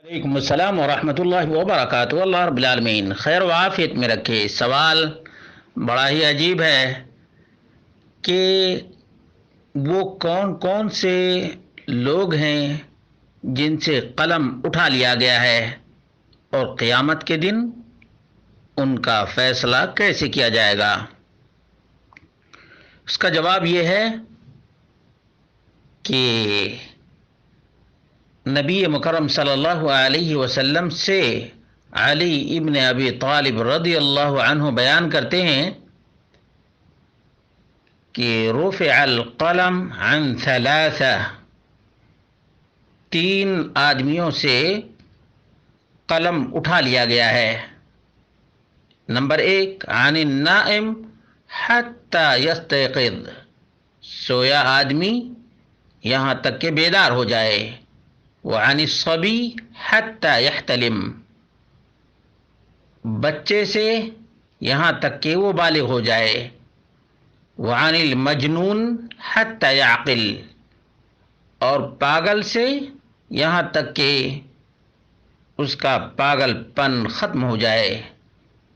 وعلیکم السلام ورحمۃ اللہ وبرکاتہ۔ اللہ رب العالمین خیر و عافیت میں رکھے۔ سوال بڑا ہی عجیب ہے کہ وہ کون کون سے لوگ ہیں جن سے قلم اٹھا لیا گیا ہے، اور قیامت کے دن ان کا فیصلہ کیسے کیا جائے گا؟ اس کا جواب یہ ہے کہ نبی مکرم صلی اللہ علیہ وسلم سے علی ابن ابی طالب رضی اللہ عنہ بیان کرتے ہیں کہ رفع القلم عن ثلاثہ، تین آدمیوں سے قلم اٹھا لیا گیا ہے۔ نمبر ایک، عن النائم حتی یستیقظ، سویا آدمی یہاں تک کہ بیدار ہو جائے۔ وعن الصبی حتی یحتلم، بچے سے یہاں تک کہ وہ بالغ ہو جائے۔ وعن المجنون حتی یعقل، اور پاگل سے یہاں تک کہ اس کا پاگل پن ختم ہو جائے۔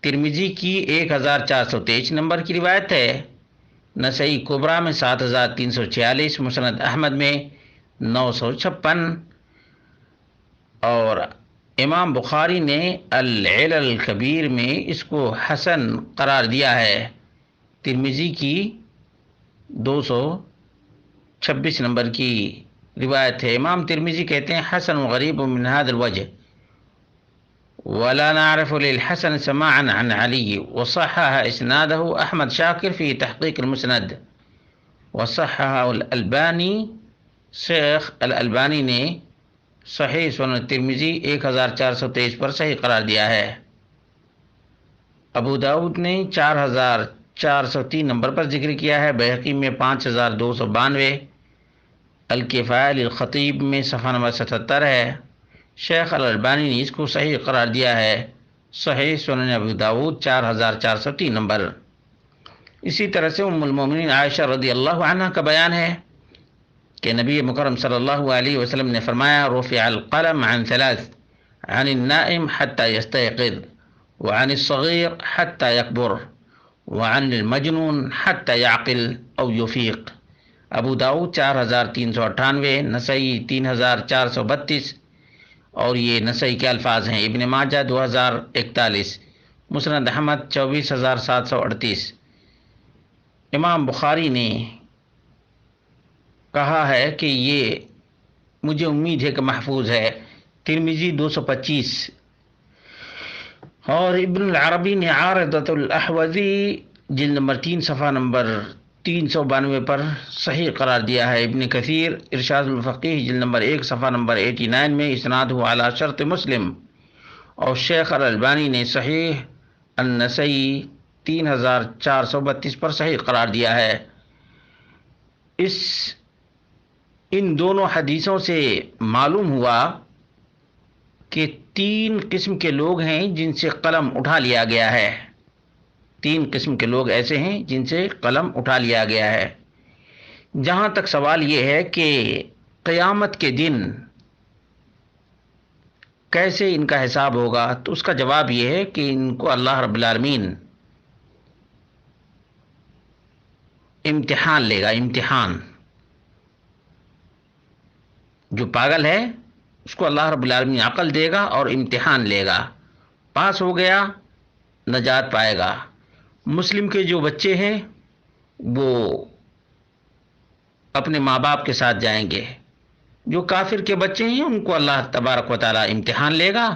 ترمذی کی 1423 نمبر کی روایت ہے، نسائی کبریٰ میں 7346، مسند احمد میں 956، اور امام بخاری نے العلل الکبیر میں اس کو حسن قرار دیا ہے۔ ترمذی کی 226 نمبر کی روایت ہے۔ امام ترمذی کہتے ہیں حسن غریب من هذا الوجه، ولا نعرف للحسن سماعا عن علي، وصحح اسناده احمد شاکر فی تحقیق المسند، وصححه الالبانی، شیخ الالبانی نے صحیح سنن ترمذی 1423 پر صحیح قرار دیا ہے۔ ابو داؤد نے 4403 نمبر پر ذکر کیا ہے، بیہقی میں 5292، الکفایہ للخطیب میں صفحہ نمبر 77 ہے۔ شیخ الالبانی نے اس کو صحیح قرار دیا ہے، صحیح سنن ابو داؤد 4403 نمبر۔ اسی طرح سے ام المومنین عائشہ رضی اللہ عنہ کا بیان ہے کہ نبی مکرم صلی اللہ علیہ وسلم نے فرمایا، رفع القلم عن ثلاث، عن النائم حتی یستیقظ، وعن الصغیر حتی یکبر، وعن المجنون حتی یعقل او یفیق۔ ابو داؤد 4398، نسائی 3432، اور یہ نسائی کے الفاظ ہیں۔ ابن ماجہ 2041، مسند احمد 24738۔ امام بخاری نے کہا ہے کہ یہ مجھے امید ہے کہ محفوظ ہے۔ ترمذی 225، اور ابن العربی نے عارضۃ الاحوذی جلد نمبر 3 صفحہ نمبر 392 پر صحیح قرار دیا ہے۔ ابن کثیر ارشاد الفقیہ جلد نمبر 1 صفحہ نمبر 89 میں اسنادہ علی شرط مسلم، اور شیخ الالبانی نے صحیح النسائی 3432 پر صحیح قرار دیا ہے۔ ان دونوں حدیثوں سے معلوم ہوا کہ تین قسم کے لوگ ہیں جن سے قلم اٹھا لیا گیا ہے۔ تین قسم کے لوگ ایسے ہیں جن سے قلم اٹھا لیا گیا ہے۔ جہاں تک سوال یہ ہے کہ قیامت کے دن کیسے ان کا حساب ہوگا، تو اس کا جواب یہ ہے کہ ان کو اللہ رب العالمین امتحان لے گا۔ امتحان، جو پاگل ہے اس کو اللہ رب العالمین عقل دے گا اور امتحان لے گا، پاس ہو گیا نجات پائے گا۔ مسلم کے جو بچے ہیں وہ اپنے ماں باپ کے ساتھ جائیں گے، جو کافر کے بچے ہیں ان کو اللہ تبارک و تعالی امتحان لے گا،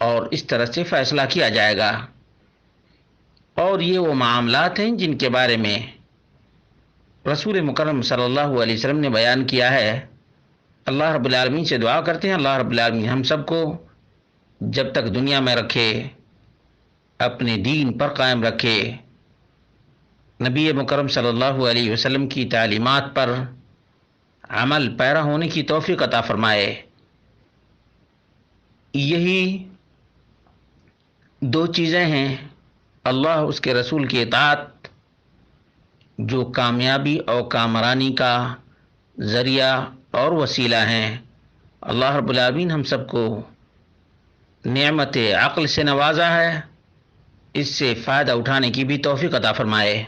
اور اس طرح سے فیصلہ کیا جائے گا۔ اور یہ وہ معاملات ہیں جن کے بارے میں رسول مکرم صلی اللہ علیہ وسلم نے بیان کیا ہے۔ اللہ رب العالمین سے دعا کرتے ہیں اللہ رب العالمین ہم سب کو جب تک دنیا میں رکھے اپنے دین پر قائم رکھے، نبی مکرم صلی اللہ علیہ وسلم کی تعلیمات پر عمل پیرا ہونے کی توفیق عطا فرمائے۔ یہی دو چیزیں ہیں، اللہ اس کے رسول کی اطاعت، جو کامیابی اور کامرانی کا ذریعہ اور وسیلہ ہیں۔ اللہ رب العالمین ہم سب کو نعمت عقل سے نوازا ہے، اس سے فائدہ اٹھانے کی بھی توفیق عطا فرمائے۔